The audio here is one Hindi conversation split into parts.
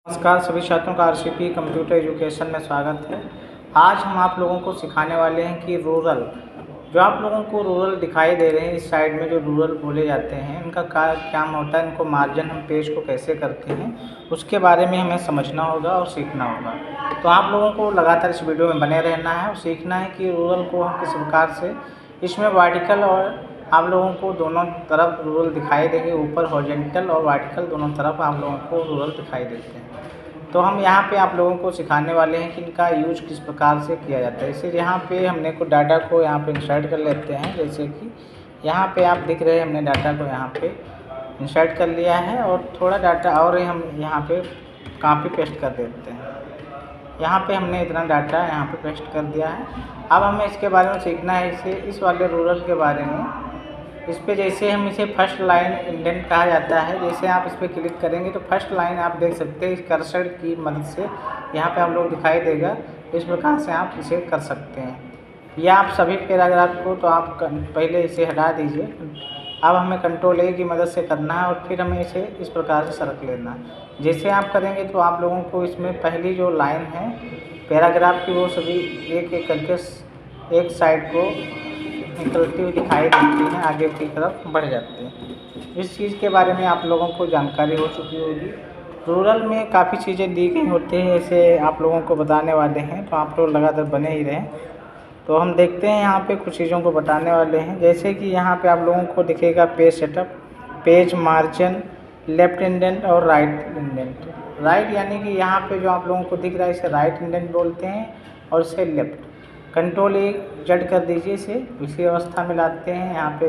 नमस्कार सभी छात्रों का आरसीपी कंप्यूटर एजुकेशन में स्वागत है। आज हम आप लोगों को सिखाने वाले हैं कि रूरल जो आप लोगों को रूरल दिखाई दे रहे हैं, इस साइड में जो रूरल बोले जाते हैं इनका क्या होता है, इनको मार्जिन हम पेज को कैसे करते हैं उसके बारे में हमें समझना होगा और सीखना होगा। तो आप लोगों को लगातार इस वीडियो में बने रहना है और सीखना है कि रूरल को हम किस प्रकार से इसमें वर्टिकल और आप लोगों को दोनों तरफ रूरल दिखाई देंगे, ऊपर हॉरिजॉन्टल और वर्टिकल दोनों तरफ आप लोगों को रूरल दिखाई देते हैं। तो हम यहाँ पे आप लोगों को सिखाने वाले हैं कि इनका यूज किस प्रकार से किया जाता है। इसलिए यहाँ पे हमने को डाटा को यहाँ पे इंसर्ट कर लेते हैं। जैसे कि यहाँ पे आप दिख रहे हैं, हमने डाटा को यहाँ पे इंसर्ट कर लिया है और थोड़ा डाटा और हम यहाँ पे कॉपी पेस्ट कर देते हैं। यहाँ पे हमने इतना डाटा यहाँ पे पेस्ट कर दिया है। अब हमें इसके बारे में सीखना है, इस वाले रूरल के बारे में। इस पर जैसे हम इसे फर्स्ट लाइन इंडेंट कहा जाता है। जैसे आप इस पर क्लिक करेंगे तो फर्स्ट लाइन आप देख सकते हैं इस कर्सर की मदद से यहाँ पे आप लोग दिखाई देगा। इस प्रकार से आप इसे कर सकते हैं, या आप सभी पैराग्राफ को तो आप पहले इसे हटा दीजिए। अब हमें कंट्रोल ए की मदद से करना है और फिर हमें इसे इस प्रकार से सरक लेना है। जैसे आप करेंगे तो आप लोगों को इसमें पहली जो लाइन है पैराग्राफ की वो सभी एक एक करके एक साइड को निकलती हुई दिखाई देती हैं, आगे की तरफ बढ़ जाती हैं। इस चीज़ के बारे में आप लोगों को जानकारी हो चुकी होगी। रूरल में काफ़ी चीज़ें दी गई होती हैं, ऐसे आप लोगों को बताने वाले हैं, तो आप लोग लगातार बने ही रहें। तो हम देखते हैं यहाँ पे कुछ चीज़ों को बताने वाले हैं। जैसे कि यहाँ पे आप लोगों को दिखेगा page setup, page margin, left indent और राइट इंडेंट। राइट यानी कि यहाँ पे जो आप लोगों को दिख रहा है इसे राइट इंडेंट बोलते हैं और इसे लेफ्ट। कंट्रोल ए जड कर दीजिए, इसे इसी अवस्था में लाते हैं। यहाँ पे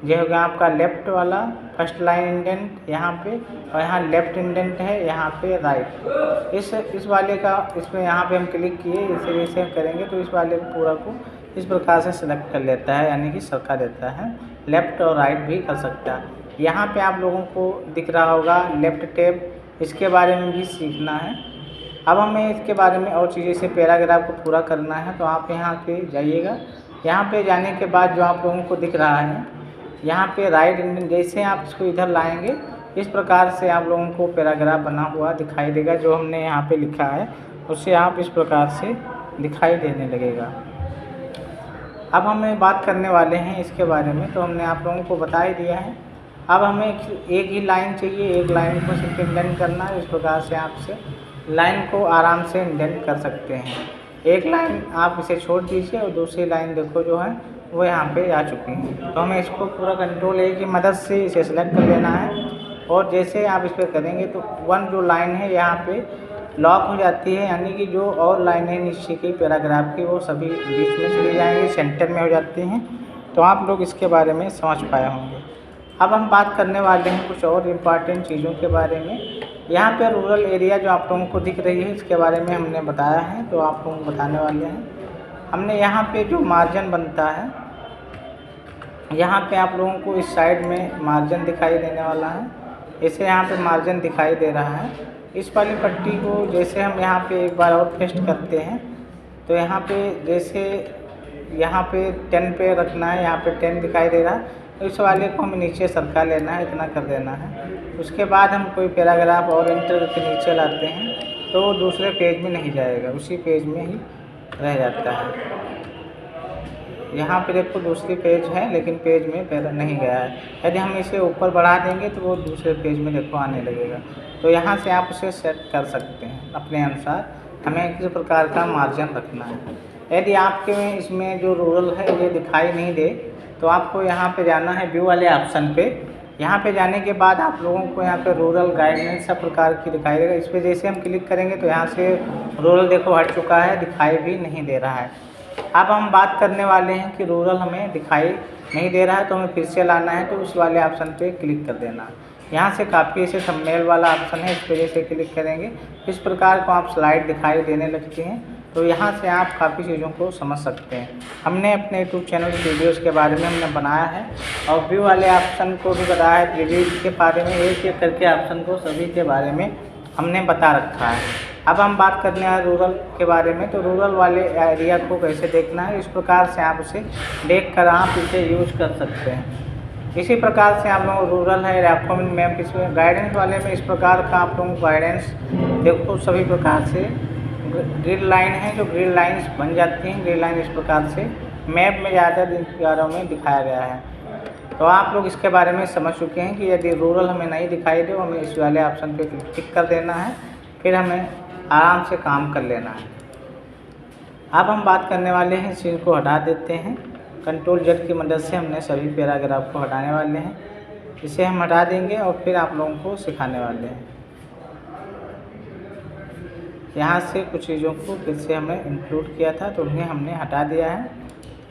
जो होगा आपका लेफ्ट वाला फर्स्ट लाइन इंडेंट यहाँ पे, और यहाँ लेफ्ट इंडेंट है यहाँ पे राइट। इस वाले का इसमें यहाँ पे हम क्लिक किए, इसे जैसे हम करेंगे तो इस वाले को पूरा को इस प्रकार से सेलेक्ट कर लेता है, यानी कि सरका देता है। लेफ़्ट और राइट भी कर सकता है। यहाँ पे आप लोगों को दिख रहा होगा लेफ़्ट टैब, इसके बारे में भी सीखना है। अब हमें इसके बारे में और चीज़ें से पैराग्राफ को पूरा करना है, तो आप यहाँ पे जाइएगा। यहाँ पे जाने के बाद जो आप लोगों को दिख रहा है यहाँ पे राइट इंडेंट, जैसे आप इसको इधर लाएंगे इस प्रकार से आप लोगों को पैराग्राफ बना हुआ दिखाई देगा। जो हमने यहाँ पे लिखा है उससे आप इस प्रकार से दिखाई देने लगेगा। अब हमें बात करने वाले हैं इसके बारे में, तो हमने आप लोगों को बता ही दिया है। अब हमें एक ही लाइन चाहिए, एक लाइन को सिर्फ इंडेंट करना है। इस प्रकार से आप से लाइन को आराम से इंडेंट कर सकते हैं। एक लाइन आप इसे छोड़ दीजिए और दूसरी लाइन देखो जो है वो यहाँ पे आ चुकी है। तो हमें इसको पूरा कंट्रोल ए की मदद से इसे सेलेक्ट कर लेना है और जैसे आप इस पर करेंगे तो वन जो लाइन है यहाँ पे लॉक हो जाती है, यानी कि जो और लाइनें नीचे की पैराग्राफ की वो सभी बीच में चली जाएंगी, सेंटर में हो जाती हैं। तो आप लोग इसके बारे में समझ पाए होंगे। अब हम बात करने वाले हैं कुछ और इम्पॉर्टेंट चीज़ों के बारे में। यहाँ पे रूरल एरिया जो आप लोगों को दिख रही है इसके बारे में हमने बताया है, तो आप लोगों को बताने वाले हैं। हमने यहाँ पे जो मार्जिन बनता है, यहाँ पे आप लोगों को इस साइड में मार्जिन दिखाई देने वाला है। इसे यहाँ पे मार्जिन दिखाई दे रहा है। इस वाली पट्टी को जैसे हम यहाँ पे एक बार और पेस्ट करते हैं तो यहाँ पे जैसे यहाँ पे 10 पे रखना है, यहाँ पे 10 दिखाई दे रहा है। तो इस वाले को हमें नीचे सरका लेना है, इतना कर देना है। उसके बाद हम कोई पैराग्राफ और इंटर के नीचे लाते हैं तो वो दूसरे पेज में नहीं जाएगा, उसी पेज में ही रह जाता है। यहाँ पे देखो दूसरी पेज है लेकिन पेज में पहले नहीं गया है। यदि हम इसे ऊपर बढ़ा देंगे तो वो दूसरे पेज में देखो आने लगेगा। तो यहाँ से आप उसे सेट कर सकते हैं अपने अनुसार, हमें किस प्रकार का मार्जिन रखना है। यदि आपके में इसमें जो रूरल है ये दिखाई नहीं दे तो आपको यहाँ पे जाना है व्यू वाले ऑप्शन पे। यहाँ पे जाने के बाद आप लोगों को यहाँ पे रूरल गाइडलाइंस सब प्रकार की दिखाई देगा। इस पर जैसे हम क्लिक करेंगे तो यहाँ से रूरल देखो हट चुका है, दिखाई भी नहीं दे रहा है। अब हम बात करने वाले हैं कि रूरल हमें दिखाई नहीं दे रहा है तो हमें फिर से लाना है, तो उस वाले ऑप्शन पे क्लिक कर देना। यहाँ से काफ़ी ऐसे थंबनेल वाला ऑप्शन है, इस वजह से क्लिक करेंगे इस प्रकार को आप स्लाइड दिखाई देने लगती हैं। तो यहाँ से आप काफ़ी चीज़ों को समझ सकते हैं। हमने अपने यूट्यूब चैनल वीडियोस के बारे में हमने बनाया है और व्यू वाले ऑप्शन को भी बताया है, प्रीव्यू के बारे में एक एक करके ऑप्शन को सभी के बारे में हमने बता रखा है। अब हम बात करने हैं रूरल के बारे में। तो रूरल वाले एरिया को कैसे देखना है, इस प्रकार से आप उसे देख कर आप इसे यूज कर सकते हैं। इसी प्रकार से आप लोगों को रूरल है रेफरमेंट मैप, इसमें गाइडेंस वाले में इस प्रकार का आप लोगों को गाइडेंस देखो सभी प्रकार से ग्रिड लाइन है, जो ग्रिड लाइंस बन जाती हैं। ग्रिड लाइन इस प्रकार से मैप में ज़्यादा प्यारों में दिखाया गया है। तो आप लोग इसके बारे में समझ चुके हैं कि यदि रूरल हमें नहीं दिखाई दे, हमें इस वाले ऑप्शन पे टिक कर देना है, फिर हमें आराम से काम कर लेना है। अब हम बात करने वाले हैं, सीन को हटा देते हैं। कंट्रोल जेड की मदद से हमने सभी पैराग्राफ को हटाने वाले हैं। इसे हम हटा देंगे और फिर आप लोगों को सिखाने वाले हैं। यहाँ से कुछ चीज़ों को फिर से हमने इंक्लूड किया था, तो उन्हें हमने हटा दिया है।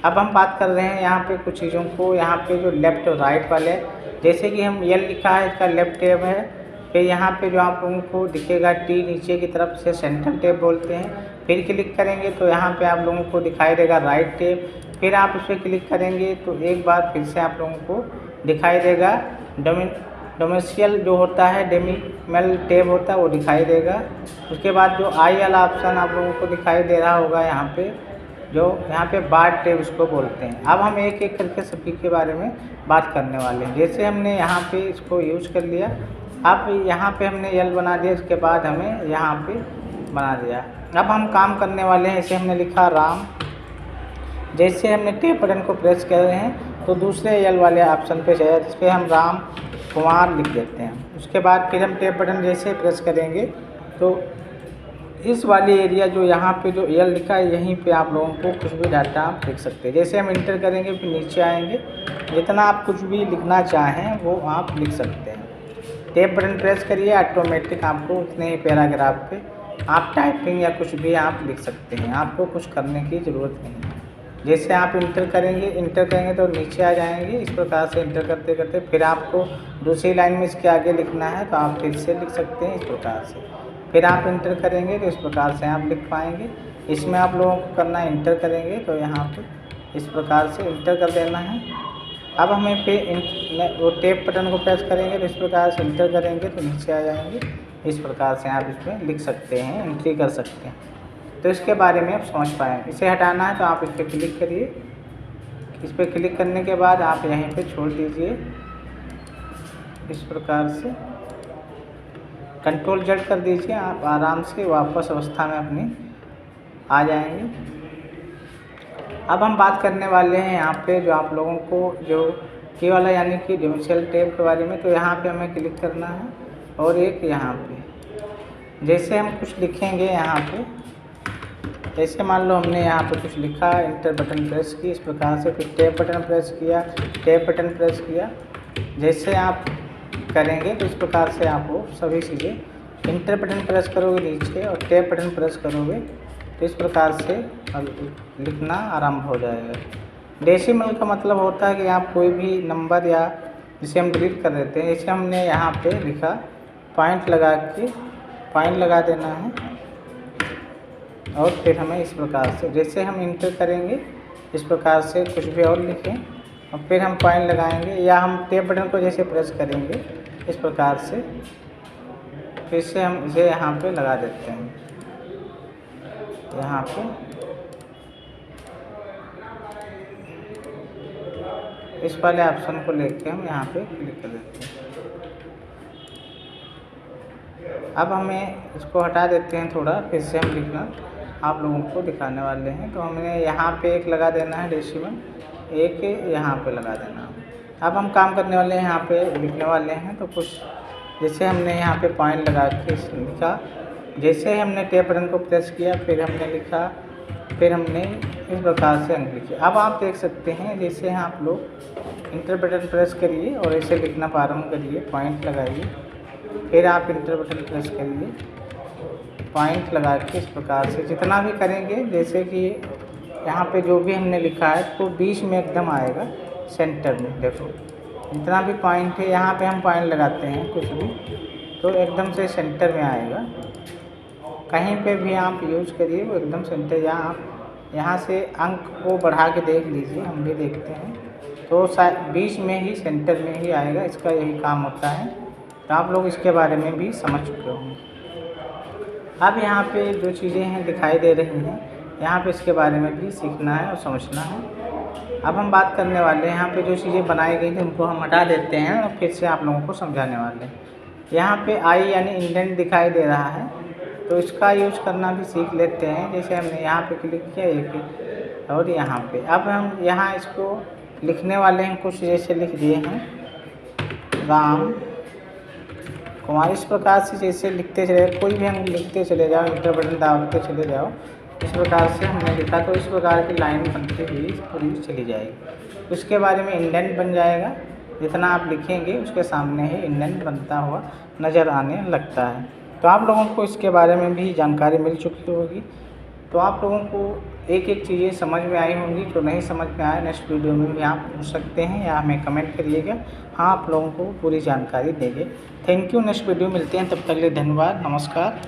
अब हम बात कर रहे हैं यहाँ पे कुछ चीज़ों को, यहाँ पे जो लेफ़्ट और राइट वाले, जैसे कि हम यल लिखा है, इसका लेफ़्ट टैब है। फिर यहाँ पे जो आप लोगों को दिखेगा टी नीचे की तरफ से सेंटर टैब बोलते हैं। फिर क्लिक करेंगे तो यहाँ पे आप लोगों को दिखाई देगा राइट टैब। फिर आप उस पर क्लिक करेंगे तो एक बार फिर से आप लोगों को दिखाई देगा डोमेसियल जो होता है, डेमिमल टैब होता है, वो दिखाई देगा। उसके बाद जो आई वाला ऑप्शन आप लोगों को दिखाई दे रहा होगा यहाँ पे, जो यहाँ पे बार टैब इसको बोलते हैं। अब हम एक एक करके सभी के बारे में बात करने वाले हैं। जैसे हमने यहाँ पे इसको यूज कर लिया, अब यहाँ पे हमने यल बना दिया, इसके बाद हमें यहाँ पे बना दिया। अब हम काम करने वाले हैं, इसे हमने लिखा राम। जैसे हमने टैब बटन को प्रेस कर रहे हैं तो दूसरे यल वाले ऑप्शन पे जाए, जिस पर हम राम कुमार लिख देते हैं। उसके बाद फिर हम टैब बटन जैसे प्रेस करेंगे तो इस वाली एरिया जो यहाँ पे जो यल लिखा है, यहीं पे आप लोगों को कुछ भी डाटा आप लिख सकते हैं। जैसे हम इंटर करेंगे फिर नीचे आएंगे, जितना आप कुछ भी लिखना चाहें वो आप लिख सकते हैं। टैब बटन प्रेस करिए, ऑटोमेटिक आपको उतने ही पैराग्राफ पे आप टाइपिंग या कुछ भी आप लिख सकते हैं। आपको कुछ करने की ज़रूरत नहीं है। जैसे आप इंटर करेंगे तो नीचे आ जाएंगे। इस प्रकार से इंटर करते करते फिर आपको दूसरी लाइन में इसके आगे लिखना है तो आप फिर से लिख सकते हैं इस प्रकार से। फिर आप इंटर करेंगे तो इस प्रकार से आप लिख पाएंगे। इसमें आप लोगों को करना है, इंटर करेंगे तो यहाँ पे इस प्रकार से इंटर कर देना है। अब हमें फिर वो टैब बटन को प्रेस करेंगे तो इस प्रकार से इंटर करेंगे तो नीचे आ जाएंगे। इस प्रकार से आप इसमें लिख सकते हैं, एंट्री कर सकते हैं। तो इसके बारे में आप समझ पाएँ। इसे हटाना है तो आप इस पर क्लिक करिए। इस पर क्लिक करने के बाद आप यहीं पे छोड़ दीजिए। इस प्रकार से कंट्रोल जेड कर दीजिए, आप आराम से वापस अवस्था में अपनी आ जाएंगे। अब हम बात करने वाले हैं यहाँ पे जो आप लोगों को जो की वाला यानी कि डोमेसियल टैब के बारे में। तो यहाँ पे हमें क्लिक करना है और एक यहाँ पे जैसे हम कुछ लिखेंगे यहाँ पे, जैसे मान लो हमने यहाँ पे कुछ लिखा, इंटर बटन प्रेस की, इस प्रकार से फिर टैब बटन प्रेस किया, टैब बटन प्रेस किया। जैसे आप करेंगे तो इस प्रकार से आपको सभी चीज़ें, इंटर बटन प्रेस करोगे नीचे और टैब बटन प्रेस करोगे तो इस प्रकार से लिखना आरंभ हो जाएगा। डेसिमल का मतलब होता है कि आप कोई भी नंबर या जिसे हम डिलीट कर देते हैं, जैसे हमने यहाँ पे लिखा पॉइंट लगा के पॉइंट लगा देना है और फिर हमें इस प्रकार से जैसे हम इंटर करेंगे इस प्रकार से कुछ भी और लिखें और फिर हम पॉइंट लगाएंगे, या हम टैब बटन को जैसे प्रेस करेंगे इस प्रकार से फिर से हम इसे यहाँ पे लगा देते हैं। यहाँ पे इस वाले ऑप्शन को लेके हम यहाँ पे क्लिक कर देते हैं। अब हमें इसको हटा देते हैं थोड़ा, फिर से हम लिखना आप लोगों को दिखाने वाले हैं। तो हमने यहाँ पे एक लगा देना है डेसिमल, एक यहाँ पे लगा देना। अब हम काम करने वाले हैं, यहाँ पे लिखने वाले हैं। तो कुछ जैसे हमने यहाँ पे पॉइंट लगा के लिखा, जैसे हमने टैब बटन को प्रेस किया फिर हमने लिखा, फिर हमने इस प्रकार से अंक लिखे। अब आप देख सकते हैं जैसे आप लोग इंटर बटन प्रेस करिए और ऐसे लिखना प्रारंभ करिए, पॉइंट लगाइए, फिर आप इंटर बटन प्रेस करिए, पॉइंट लगा के इस प्रकार से जितना भी करेंगे, जैसे कि यहाँ पे जो भी हमने लिखा है तो बीच में एकदम आएगा सेंटर में। देखो जितना भी पॉइंट है यहाँ पे हम पॉइंट लगाते हैं कुछ भी तो एकदम से सेंटर में आएगा। कहीं पे भी आप यूज़ करिए वो एकदम सेंटर, या आप यहाँ से अंक को बढ़ा के देख लीजिए, हम भी देखते हैं तो बीच में ही सेंटर में ही आएगा। इसका यही काम होता है। तो आप लोग इसके बारे में भी समझ चुके होंगे। अब यहाँ पे जो चीज़ें हैं दिखाई दे रही हैं, यहाँ पे इसके बारे में भी सीखना है और समझना है। अब हम बात करने वाले हैं यहाँ पे जो चीज़ें बनाई गई थी उनको हम हटा देते हैं और फिर से आप लोगों को समझाने वाले हैं। यहाँ पे आई यानी इंडेंट दिखाई दे रहा है, तो इसका यूज़ करना भी सीख लेते हैं। जैसे हमने यहाँ पे क्लिक किया एक और यहाँ पे, अब हम यहाँ इसको लिखने वाले हैं। कुछ जैसे लिख दिए हैं राम कुमार, इस प्रकार से जैसे लिखते चले, कोई भी हम लिखते चले जाओ, इंटर बटन दाबते चले जाओ, इस प्रकार से हमने लिखा तो इस प्रकार की लाइन बनती हुई पूरी चली जाएगी। उसके बारे में इंडेंट बन जाएगा, जितना आप लिखेंगे उसके सामने ही इंडेंट बनता हुआ नज़र आने लगता है। तो आप लोगों को इसके बारे में भी जानकारी मिल चुकी होगी। तो आप लोगों को एक एक चीज़ें समझ में आई होंगी। जो नहीं समझ में आए नेक्स्ट वीडियो में भी आप पूछ सकते हैं या हमें कमेंट करिएगा, हाँ आप लोगों को पूरी जानकारी देंगे। Thank you. नेक्स्ट वीडियो मिलते हैं, तब तक के लिए धन्यवाद, नमस्कार।